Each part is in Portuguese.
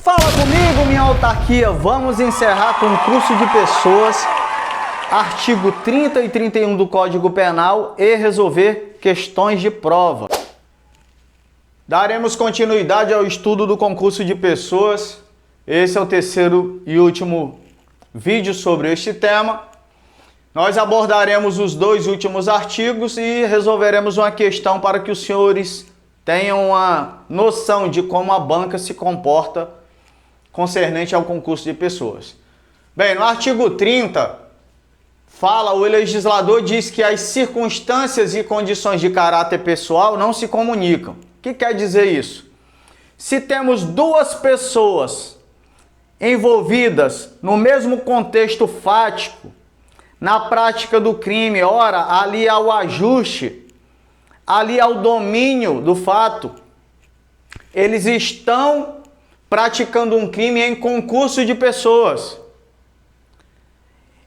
Fala comigo, minha autarquia. Vamos encerrar concurso de pessoas, artigo 30 e 31 do Código Penal e resolver questões de prova. Daremos continuidade ao estudo do concurso de pessoas. Esse é o terceiro e último vídeo sobre este tema. Nós abordaremos os dois últimos artigos e resolveremos uma questão para que os senhores tenham uma noção de como a banca se comporta concernente ao concurso de pessoas. Bem, no artigo 30, o legislador diz que as circunstâncias e condições de caráter pessoal não se comunicam. O que quer dizer isso? Se temos duas pessoas envolvidas no mesmo contexto fático, na prática do crime, ora, ali há o ajuste, ali há o domínio do fato, eles estão praticando um crime em concurso de pessoas.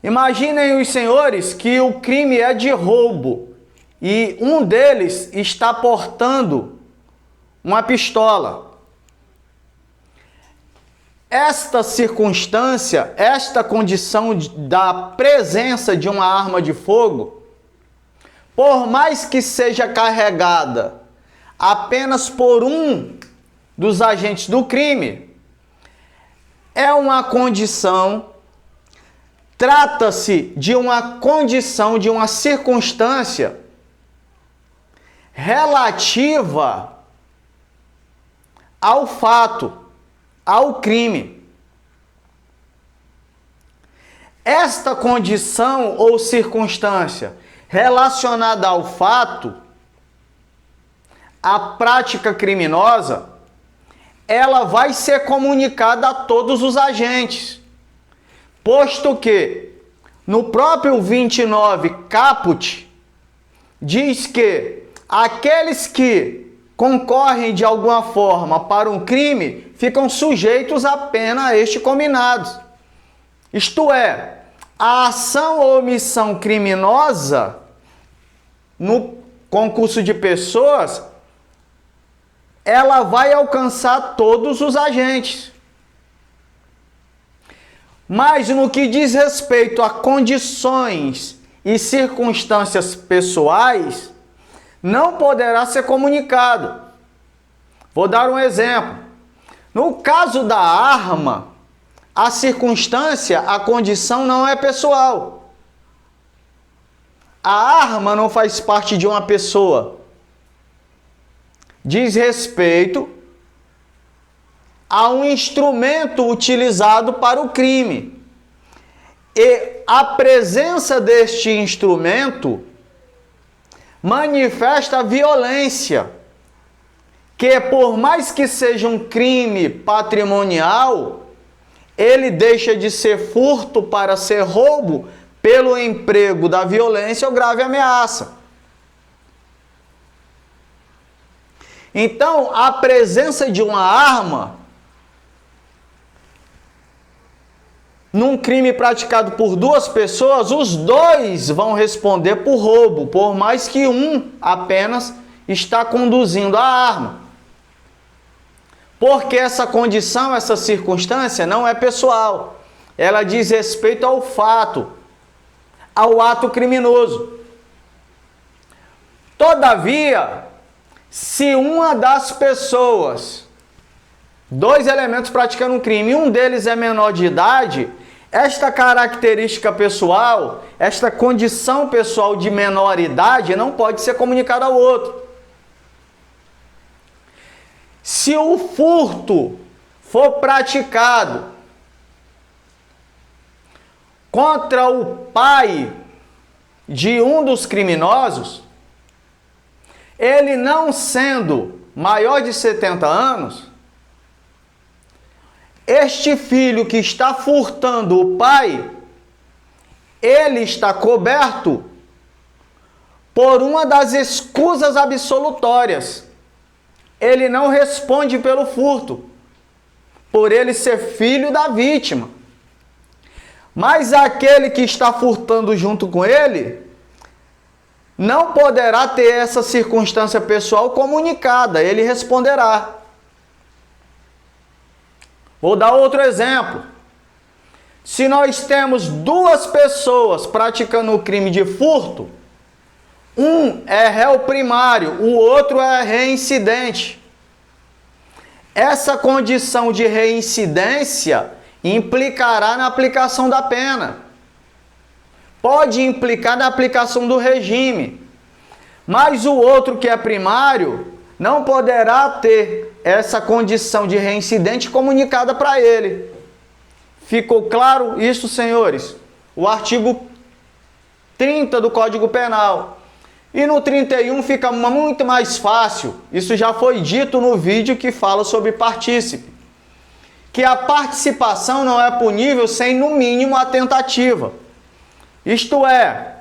Imaginem os senhores que o crime é de roubo e um deles está portando uma pistola. Esta circunstância, esta condição da presença de uma arma de fogo, por mais que seja carregada apenas por um dos agentes do crime, é uma condição, trata-se de uma condição, de uma circunstância relativa ao fato, ao crime. Esta condição ou circunstância relacionada ao fato, à prática criminosa, ela vai ser comunicada a todos os agentes, posto que no próprio 29 caput diz que aqueles que concorrem de alguma forma para um crime ficam sujeitos à pena a este combinado. Isto é, a ação ou omissão criminosa no concurso de pessoas, ela vai alcançar todos os agentes. Mas no que diz respeito a condições e circunstâncias pessoais, não poderá ser comunicado. Vou dar um exemplo. No caso da arma, a circunstância, a condição não é pessoal. A arma não faz parte de uma pessoa. Diz respeito a um instrumento utilizado para o crime. E a presença deste instrumento manifesta a violência, que por mais que seja um crime patrimonial, ele deixa de ser furto para ser roubo pelo emprego da violência ou grave ameaça. Então, a presença de uma arma num crime praticado por duas pessoas, os dois vão responder por roubo, por mais que um apenas está conduzindo a arma. Porque essa condição, essa circunstância não é pessoal. Ela diz respeito ao fato, ao ato criminoso. Todavia, se uma das pessoas, dois elementos praticando um crime, um deles é menor de idade, esta característica pessoal, esta condição pessoal de menor idade não pode ser comunicada ao outro. Se o furto for praticado contra o pai de um dos criminosos, ele não sendo maior de 70 anos, este filho que está furtando o pai, ele está coberto por uma das escusas absolutórias. Ele não responde pelo furto, por ele ser filho da vítima. Mas aquele que está furtando junto com ele não poderá ter essa circunstância pessoal comunicada, ele responderá. Vou dar outro exemplo. Se nós temos duas pessoas praticando o crime de furto, um é réu primário, o outro é reincidente. Essa condição de reincidência implicará na aplicação da pena. Pode implicar na aplicação do regime. Mas o outro que é primário não poderá ter essa condição de reincidente comunicada para ele. Ficou claro isso, senhores? O artigo 30 do Código Penal. E no 31 fica muito mais fácil. Isso já foi dito no vídeo que fala sobre partícipe. Que a participação não é punível sem, no mínimo, a tentativa. Isto é,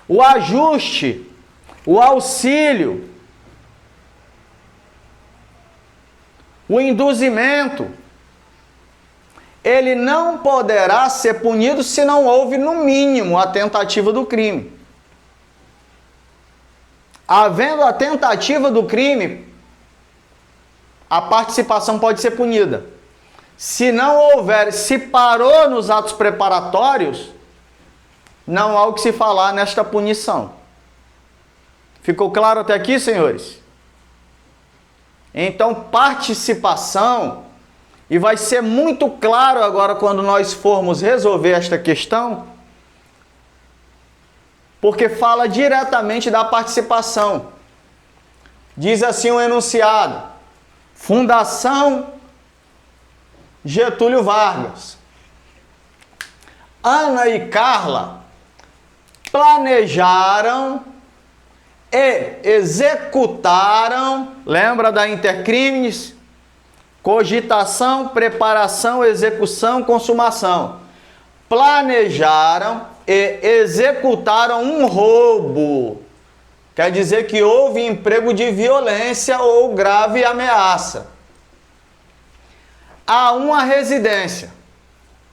o ajuste, o auxílio, o induzimento, ele não poderá ser punido se não houve, no mínimo, a tentativa do crime. Havendo a tentativa do crime, a participação pode ser punida. Se não houver, se parou nos atos preparatórios, não há o que se falar nesta punição. Ficou claro até aqui, senhores? Então, participação, e vai ser muito claro agora quando nós formos resolver esta questão, porque fala diretamente da participação. Diz assim o enunciado: Fundação Getúlio Vargas. Ana e Carla planejaram e executaram, lembra da intercrimes? Cogitação, preparação, execução, consumação. Planejaram e executaram um roubo. Quer dizer que houve emprego de violência ou grave ameaça a uma residência.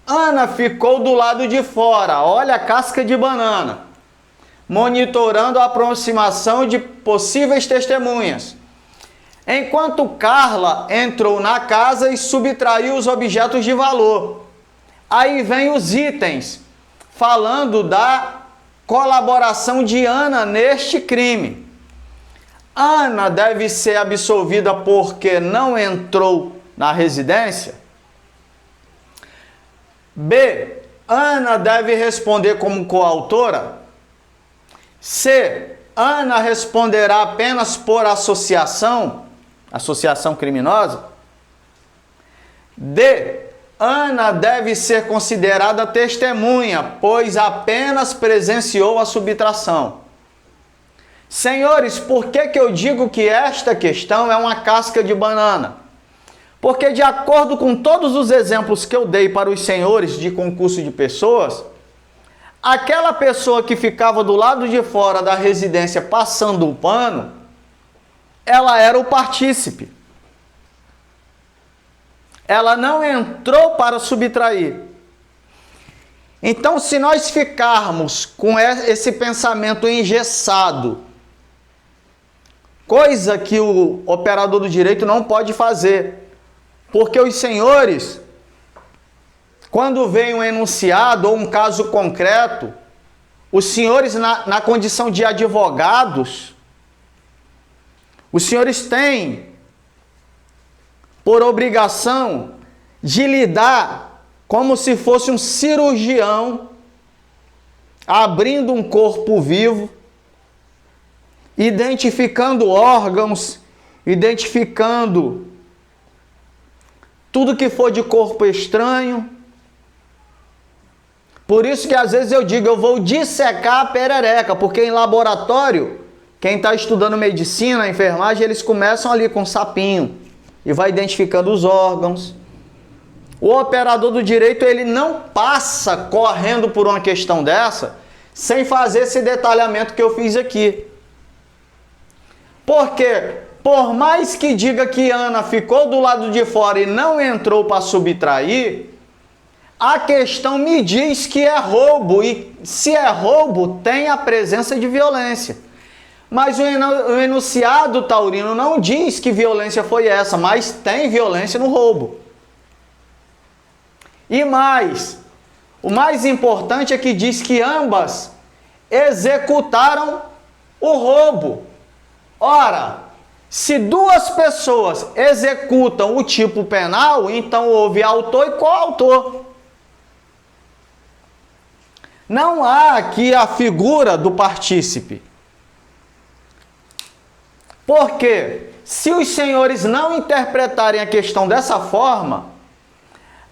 Ana ficou do lado de fora, olha a casca de banana, monitorando a aproximação de possíveis testemunhas. Enquanto Carla entrou na casa e subtraiu os objetos de valor. Aí vem os itens, falando da colaboração de Ana neste crime. Ana deve ser absolvida porque não entrou na residência. B. Ana deve responder como coautora. C. Ana responderá apenas por associação criminosa. D. Ana deve ser considerada testemunha, pois apenas presenciou a subtração. Senhores, por que eu digo que esta questão é uma casca de banana? Porque, de acordo com todos os exemplos que eu dei para os senhores de concurso de pessoas, aquela pessoa que ficava do lado de fora da residência passando o pano, ela era o partícipe. Ela não entrou para subtrair. Então, se nós ficarmos com esse pensamento engessado, coisa que o operador do direito não pode fazer, porque os senhores, quando vem um enunciado ou um caso concreto, os senhores, na condição de advogados, os senhores têm por obrigação de lidar como se fosse um cirurgião abrindo um corpo vivo, identificando órgãos, identificando tudo que for de corpo estranho. Por isso que às vezes eu digo, eu vou dissecar a perereca, porque em laboratório, quem está estudando medicina, enfermagem, eles começam ali com sapinho e vai identificando os órgãos. O operador do direito, ele não passa correndo por uma questão dessa sem fazer esse detalhamento que eu fiz aqui. Porque, por mais que diga que Ana ficou do lado de fora e não entrou para subtrair, a questão me diz que é roubo, e se é roubo, tem a presença de violência. Mas o enunciado taurino não diz que violência foi essa, mas tem violência no roubo. E mais, o mais importante é que diz que ambas executaram o roubo. Ora, se duas pessoas executam o tipo penal, então houve autor e coautor. Não há aqui a figura do partícipe. Porque se os senhores não interpretarem a questão dessa forma,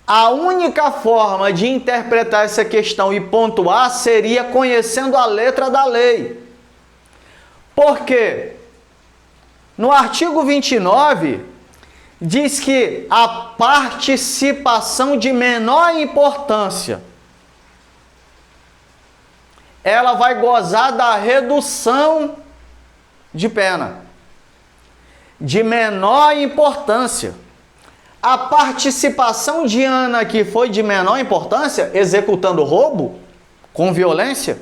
a única forma de interpretar essa questão e pontuar seria conhecendo a letra da lei. Por quê? No artigo 29, diz que a participação de menor importância, ela vai gozar da redução de pena. De menor importância. A participação de Ana, que foi de menor importância, executando roubo com violência,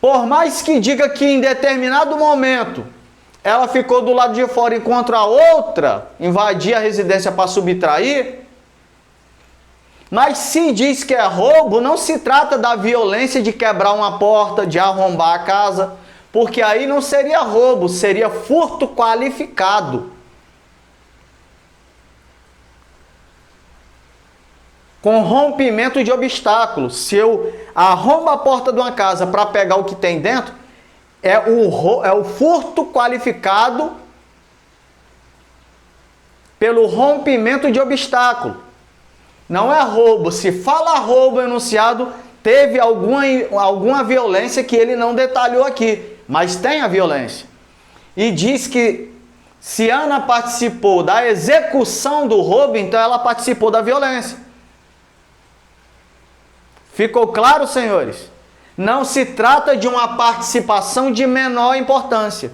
por mais que diga que em determinado momento ela ficou do lado de fora enquanto a outra invadia a residência para subtrair, mas se diz que é roubo, não se trata da violência de quebrar uma porta, de arrombar a casa, porque aí não seria roubo, seria furto qualificado. Com rompimento de obstáculos. Se eu arrombo a porta de uma casa para pegar o que tem dentro, é o furto qualificado pelo rompimento de obstáculo. Não é roubo. Se fala roubo enunciado, teve alguma violência que ele não detalhou aqui, mas tem a violência. E diz que se Ana participou da execução do roubo, então ela participou da violência. Ficou claro, senhores? Não se trata de uma participação de menor importância.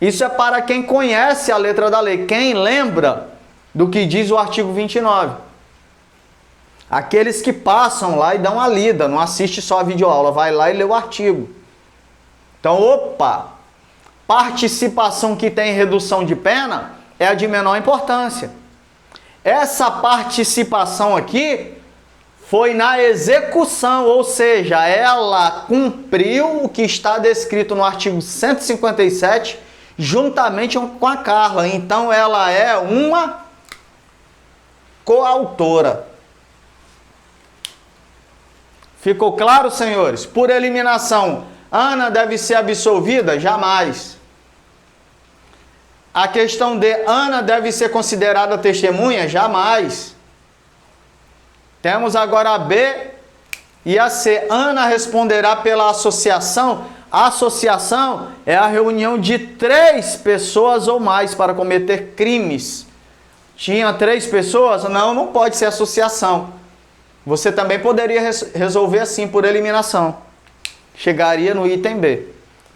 Isso é para quem conhece a letra da lei, quem lembra do que diz o artigo 29. Aqueles que passam lá e dão uma lida, não assiste só a videoaula, vai lá e lê o artigo. Então, participação que tem redução de pena é a de menor importância. Essa participação aqui foi na execução, ou seja, ela cumpriu o que está descrito no artigo 157, juntamente com a Carla. Então, ela é uma coautora. Ficou claro, senhores? Por eliminação, Ana deve ser absolvida? Jamais. A questão de Ana deve ser considerada testemunha? Jamais. Temos agora a B e a C. Ana responderá pela associação. A associação é a reunião de 3 pessoas ou mais para cometer crimes. Tinha 3 pessoas? Não pode ser associação. Você também poderia resolver assim, por eliminação. Chegaria no item B.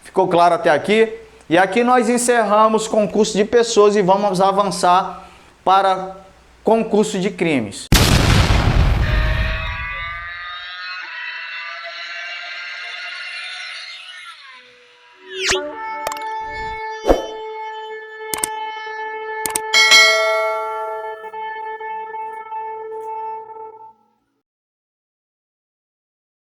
Ficou claro até aqui? E aqui nós encerramos concurso de pessoas e vamos avançar para concurso de crimes.